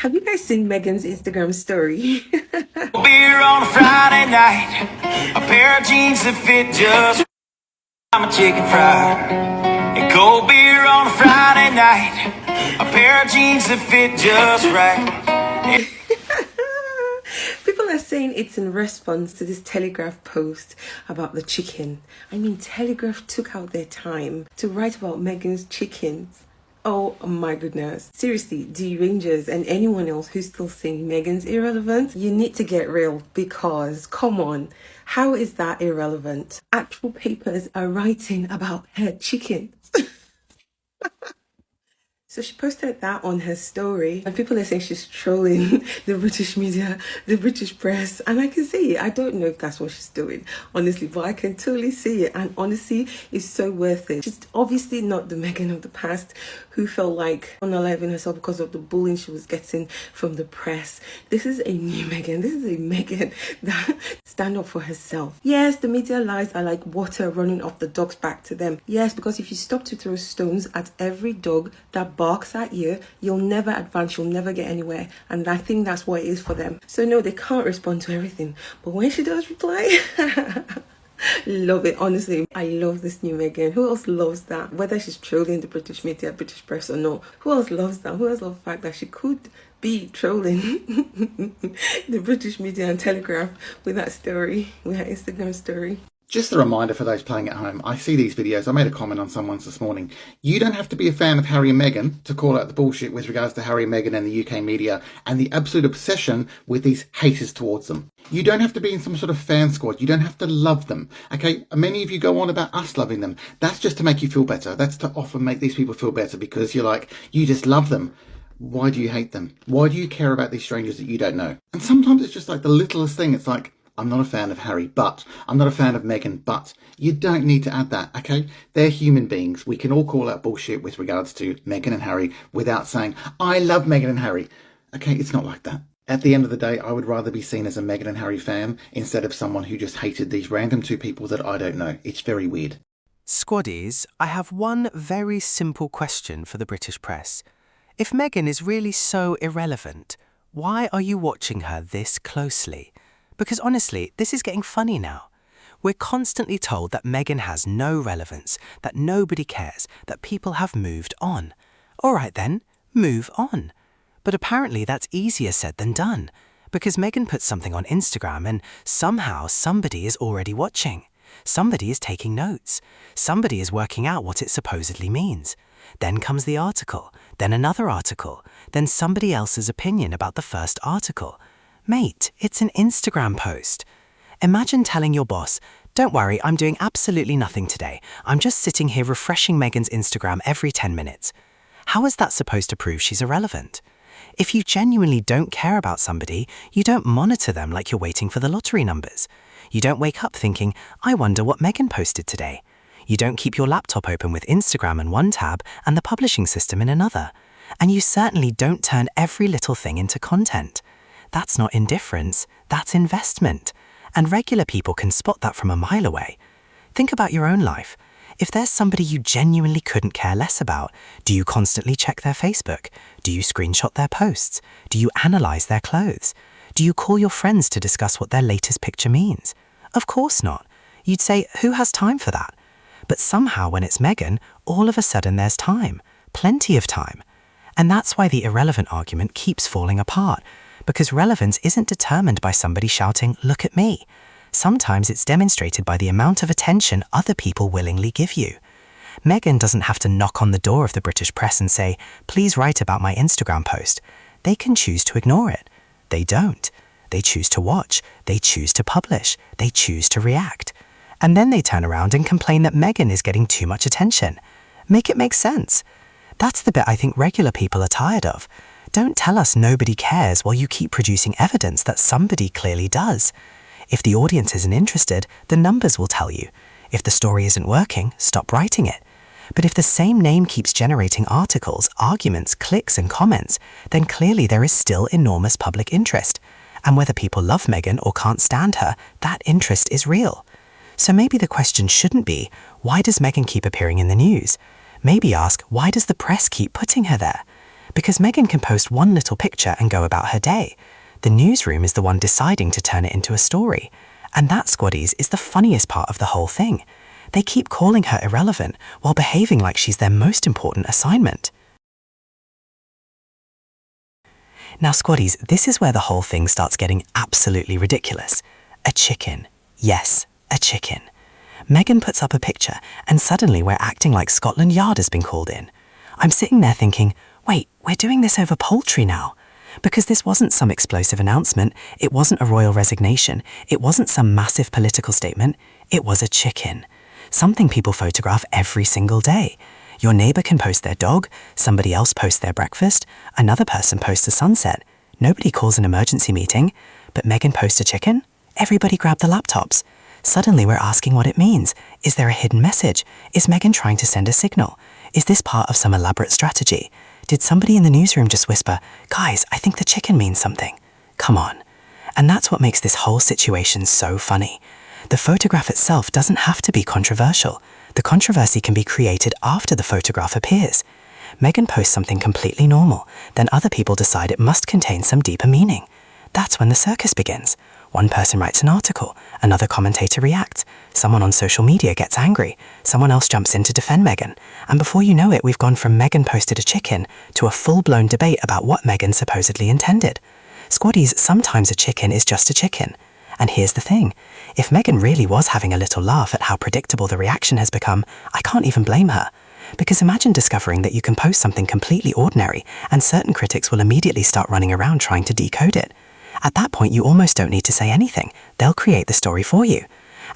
Have you guys seen Meghan's Instagram story? Beer on a Friday night, a pair of jeans that fit just I'm a chicken fried. And cold beer on a Friday night, a pair of jeans that fit just right. People are saying it's in response to this Telegraph post about the chicken. I mean, Telegraph took out their time to write about Meghan's chickens. Oh my goodness. Seriously, derangers and anyone else who's still saying Meghan's irrelevant, you need to get real, because come on, how is that irrelevant? Actual papers are writing about her chickens. So she posted that on her story, and people are saying she's trolling the British media, the British press, and I can see it. I don't know if that's what she's doing, honestly, but I can totally see it, and honestly, it's so worth it. She's obviously not the Meghan of the past who felt like unaliving herself because of the bullying she was getting from the press. This is a new Meghan. This is a Meghan that stand up for herself. Yes, the media lies are like water running off the dog's back to them. Yes, because if you stop to throw stones at every dog that barks at you, you'll never advance, you'll never get anywhere, and I think that's what it is for them. So no, they can't respond to everything, but when she does reply, love it. Honestly, I love this new Meghan. Who else loves that? Whether she's trolling the British media, British press or not, who else loves that? Who else loves the fact that she could be trolling the British media and Telegraph with that story, with her Instagram story? Just a reminder for those playing at home, I see these videos, I made a comment on someone's this morning. You don't have to be a fan of Harry and Meghan to call out the bullshit with regards to Harry and Meghan and the UK media and the absolute obsession with these haters towards them. You don't have to be in some sort of fan squad. You don't have to love them. Okay, many of you go on about us loving them. That's just to make you feel better. That's to often make these people feel better because you're like, you just love them. Why do you hate them? Why do you care about these strangers that you don't know? And sometimes it's just like the littlest thing. It's like, I'm not a fan of Harry, but I'm not a fan of Meghan, but you don't need to add that, okay? They're human beings. We can all call out bullshit with regards to Meghan and Harry without saying, I love Meghan and Harry. Okay, it's not like that. At the end of the day, I would rather be seen as a Meghan and Harry fan instead of someone who just hated these random two people that I don't know. It's very weird. Squaddies, I have one very simple question for the British press. If Meghan is really so irrelevant, why are you watching her this closely? Because honestly, this is getting funny now. We're constantly told that Meghan has no relevance, that nobody cares, that people have moved on. All right then, move on. But apparently that's easier said than done, because Meghan puts something on Instagram and somehow somebody is already watching. Somebody is taking notes. Somebody is working out what it supposedly means. Then comes the article, then another article, then somebody else's opinion about the first article. Mate, it's an Instagram post. Imagine telling your boss, don't worry, I'm doing absolutely nothing today. I'm just sitting here refreshing Meghan's Instagram every 10 minutes. How is that supposed to prove she's irrelevant? If you genuinely don't care about somebody, you don't monitor them like you're waiting for the lottery numbers. You don't wake up thinking, I wonder what Meghan posted today. You don't keep your laptop open with Instagram in one tab and the publishing system in another. And you certainly don't turn every little thing into content. That's not indifference, that's investment. And regular people can spot that from a mile away. Think about your own life. If there's somebody you genuinely couldn't care less about, do you constantly check their Facebook? Do you screenshot their posts? Do you analyze their clothes? Do you call your friends to discuss what their latest picture means? Of course not. You'd say, who has time for that? But somehow when it's Meghan, all of a sudden there's time. Plenty of time. And that's why the irrelevant argument keeps falling apart. Because relevance isn't determined by somebody shouting, look at me. Sometimes it's demonstrated by the amount of attention other people willingly give you. Meghan doesn't have to knock on the door of the British press and say, please write about my Instagram post. They can choose to ignore it. They don't. They choose to watch. They choose to publish. They choose to react. And then they turn around and complain that Meghan is getting too much attention. Make it make sense. That's the bit I think regular people are tired of. Don't tell us nobody cares while you keep producing evidence that somebody clearly does. If the audience isn't interested, the numbers will tell you. If the story isn't working, stop writing it. But if the same name keeps generating articles, arguments, clicks and comments, then clearly there is still enormous public interest. And whether people love Meghan or can't stand her, that interest is real. So maybe the question shouldn't be, why does Meghan keep appearing in the news? Maybe ask, why does the press keep putting her there? Because Meghan can post one little picture and go about her day. The newsroom is the one deciding to turn it into a story. And that, Squaddies, is the funniest part of the whole thing. They keep calling her irrelevant while behaving like she's their most important assignment. Now, Squaddies, this is where the whole thing starts getting absolutely ridiculous. A chicken. Yes, a chicken. Meghan puts up a picture, and suddenly we're acting like Scotland Yard has been called in. I'm sitting there thinking, wait, we're doing this over poultry now. Because this wasn't some explosive announcement, it wasn't a royal resignation, it wasn't some massive political statement, it was a chicken. Something people photograph every single day. Your neighbour can post their dog, somebody else posts their breakfast, another person posts a sunset. Nobody calls an emergency meeting, but Meghan posts a chicken? Everybody grab the laptops. Suddenly we're asking what it means. Is there a hidden message? Is Meghan trying to send a signal? Is this part of some elaborate strategy? Did somebody in the newsroom just whisper, "Guys, I think the chicken means something"? Come on. And that's what makes this whole situation so funny. The photograph itself doesn't have to be controversial. The controversy can be created after the photograph appears. Meghan posts something completely normal, then other people decide it must contain some deeper meaning. That's when the circus begins. One person writes an article, another commentator reacts, someone on social media gets angry, someone else jumps in to defend Meghan, and before you know it, we've gone from Meghan posted a chicken to a full-blown debate about what Meghan supposedly intended. Squaddies, sometimes a chicken is just a chicken. And here's the thing, if Meghan really was having a little laugh at how predictable the reaction has become, I can't even blame her. Because imagine discovering that you can post something completely ordinary and certain critics will immediately start running around trying to decode it. At that point, you almost don't need to say anything. They'll create the story for you.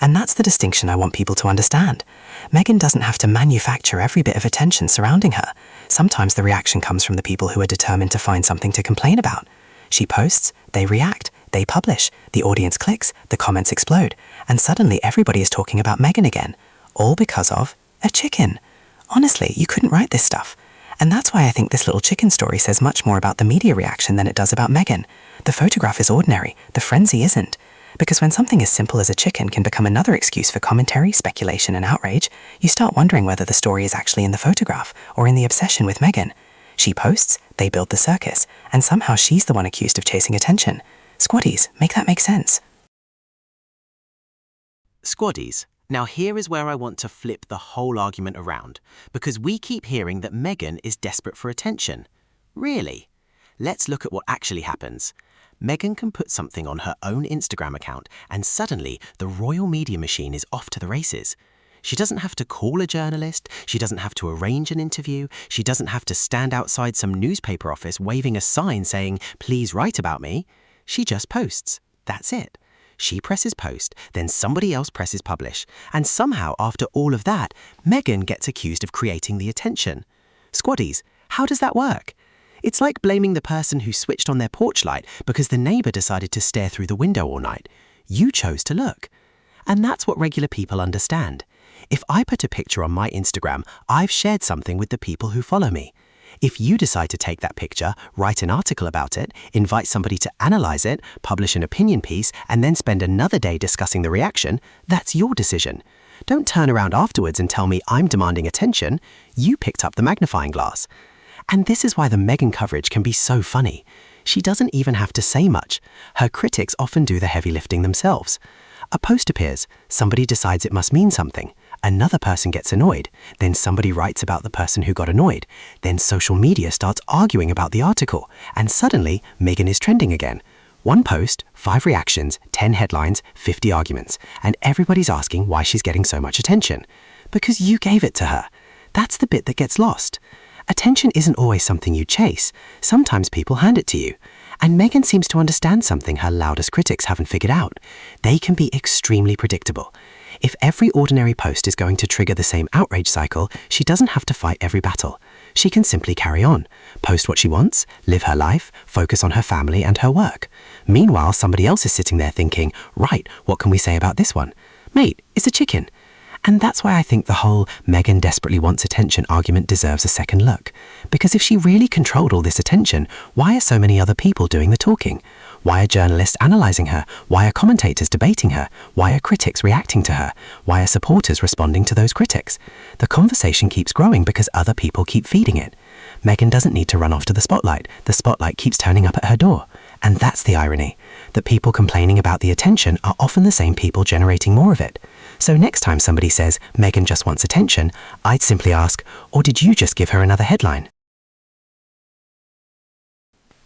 And that's the distinction I want people to understand. Meghan doesn't have to manufacture every bit of attention surrounding her. Sometimes the reaction comes from the people who are determined to find something to complain about. She posts, they react, they publish, the audience clicks, the comments explode, and suddenly everybody is talking about Meghan again. All because of a chicken. Honestly, you couldn't write this stuff. And that's why I think this little chicken story says much more about the media reaction than it does about Meghan. The photograph is ordinary, the frenzy isn't. Because when something as simple as a chicken can become another excuse for commentary, speculation, and outrage, you start wondering whether the story is actually in the photograph or in the obsession with Meghan. She posts, they build the circus, and somehow she's the one accused of chasing attention. Squaddies, make that make sense. Squaddies, now here is where I want to flip the whole argument around, because we keep hearing that Meghan is desperate for attention. Really? Let's look at what actually happens. Meghan can put something on her own Instagram account and suddenly the royal media machine is off to the races. She doesn't have to call a journalist, she doesn't have to arrange an interview, she doesn't have to stand outside some newspaper office waving a sign saying, "Please write about me." She just posts. That's it. She presses post, then somebody else presses publish, and somehow after all of that, Meghan gets accused of creating the attention. Squaddies, how does that work? It's like blaming the person who switched on their porch light because the neighbour decided to stare through the window all night. You chose to look. And that's what regular people understand. If I put a picture on my Instagram, I've shared something with the people who follow me. If you decide to take that picture, write an article about it, invite somebody to analyse it, publish an opinion piece, and then spend another day discussing the reaction, that's your decision. Don't turn around afterwards and tell me I'm demanding attention. You picked up the magnifying glass. And this is why the Meghan coverage can be so funny. She doesn't even have to say much. Her critics often do the heavy lifting themselves. A post appears, somebody decides it must mean something. Another person gets annoyed, then somebody writes about the person who got annoyed. Then social media starts arguing about the article, and suddenly Meghan is trending again. One post, 5 reactions, 10 headlines, 50 arguments, and everybody's asking why she's getting so much attention. Because you gave it to her. That's the bit that gets lost. Attention isn't always something you chase. Sometimes people hand it to you. And Meghan seems to understand something her loudest critics haven't figured out. They can be extremely predictable. If every ordinary post is going to trigger the same outrage cycle, she doesn't have to fight every battle. She can simply carry on, post what she wants, live her life, focus on her family and her work. Meanwhile, somebody else is sitting there thinking, right, what can we say about this one? Mate, it's a chicken. And that's why I think the whole Meghan desperately wants attention argument deserves a second look. Because if she really controlled all this attention, why are so many other people doing the talking? Why are journalists analysing her? Why are commentators debating her? Why are critics reacting to her? Why are supporters responding to those critics? The conversation keeps growing because other people keep feeding it. Meghan doesn't need to run off to the spotlight. The spotlight keeps turning up at her door. And that's the irony, that people complaining about the attention are often the same people generating more of it. So next time somebody says, Meghan just wants attention, I'd simply ask, or did you just give her another headline?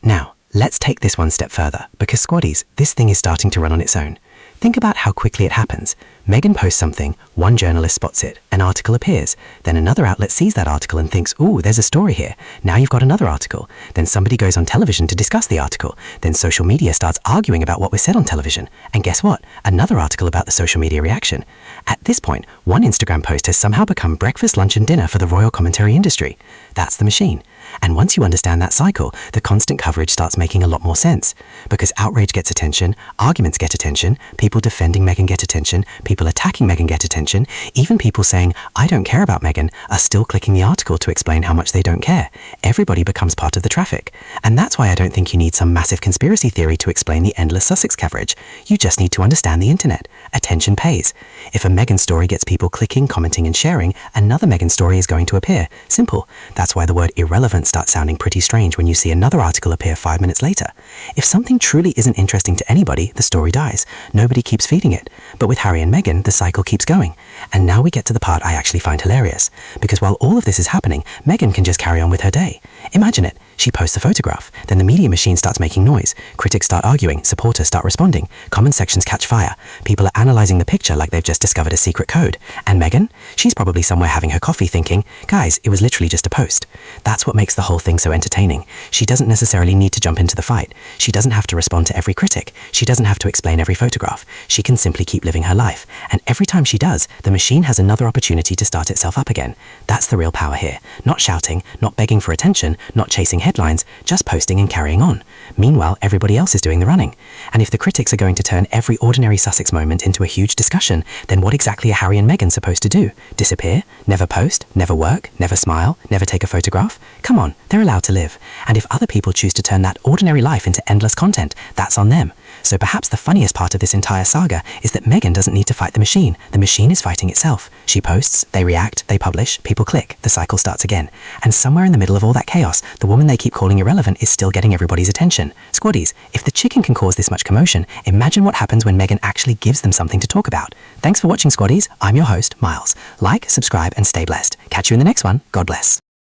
Now, let's take this one step further, because squaddies, this thing is starting to run on its own. Think about how quickly it happens. Meghan posts something, one journalist spots it, an article appears, then another outlet sees that article and thinks, ooh, there's a story here. Now you've got another article. Then somebody goes on television to discuss the article. Then social media starts arguing about what was said on television. And guess what? Another article about the social media reaction. At this point, one Instagram post has somehow become breakfast, lunch and dinner for the royal commentary industry. That's the machine. And once you understand that cycle, the constant coverage starts making a lot more sense. Because outrage gets attention, arguments get attention, people defending Meghan get attention, people attacking Meghan get attention, even people saying, I don't care about Meghan, are still clicking the article to explain how much they don't care. Everybody becomes part of the traffic. And that's why I don't think you need some massive conspiracy theory to explain the endless Sussex coverage. You just need to understand the internet. Attention pays. If a Meghan story gets people clicking, commenting and sharing, another Meghan story is going to appear. Simple. That's why the word irrelevant starts sounding pretty strange when you see another article appear 5 minutes later. If something truly isn't interesting to anybody, the story dies. Nobody keeps feeding it. But with Harry and Meghan, the cycle keeps going. And now we get to the part I actually find hilarious. Because while all of this is happening, Meghan can just carry on with her day. Imagine it. She posts a photograph. Then the media machine starts making noise. Critics start arguing. Supporters start responding. Comment sections catch fire. People are analysing the picture like they've just discovered a secret code. And Meghan? She's probably somewhere having her coffee thinking, guys, it was literally just a post. That's what makes the whole thing so entertaining. She doesn't necessarily need to jump into the fight. She doesn't have to respond to every critic. She doesn't have to explain every photograph. She can simply keep living her life. And every time she does, the machine has another opportunity to start itself up again. That's the real power here. Not shouting, not begging for attention, not chasing headlines, just posting and carrying on. Meanwhile, everybody else is doing the running. And if the critics are going to turn every ordinary Sussex moment into a huge discussion, then what exactly are Harry and Meghan supposed to do? Disappear? Never post? Never work? Never smile? Never take a photograph? Come on, they're allowed to live. And if other people choose to turn that ordinary life into endless content, that's on them. So perhaps the funniest part of this entire saga is that Meghan doesn't need to fight the machine. The machine is fighting itself. She posts, they react, they publish, people click, the cycle starts again. And somewhere in the middle of all that chaos, the woman they keep calling irrelevant is still getting everybody's attention. Squaddies, if the chicken can cause this much commotion, imagine what happens when Meghan actually gives them something to talk about. Thanks for watching, Squaddies. I'm your host, Miles. Like, subscribe, and stay blessed. Catch you in the next one. God bless.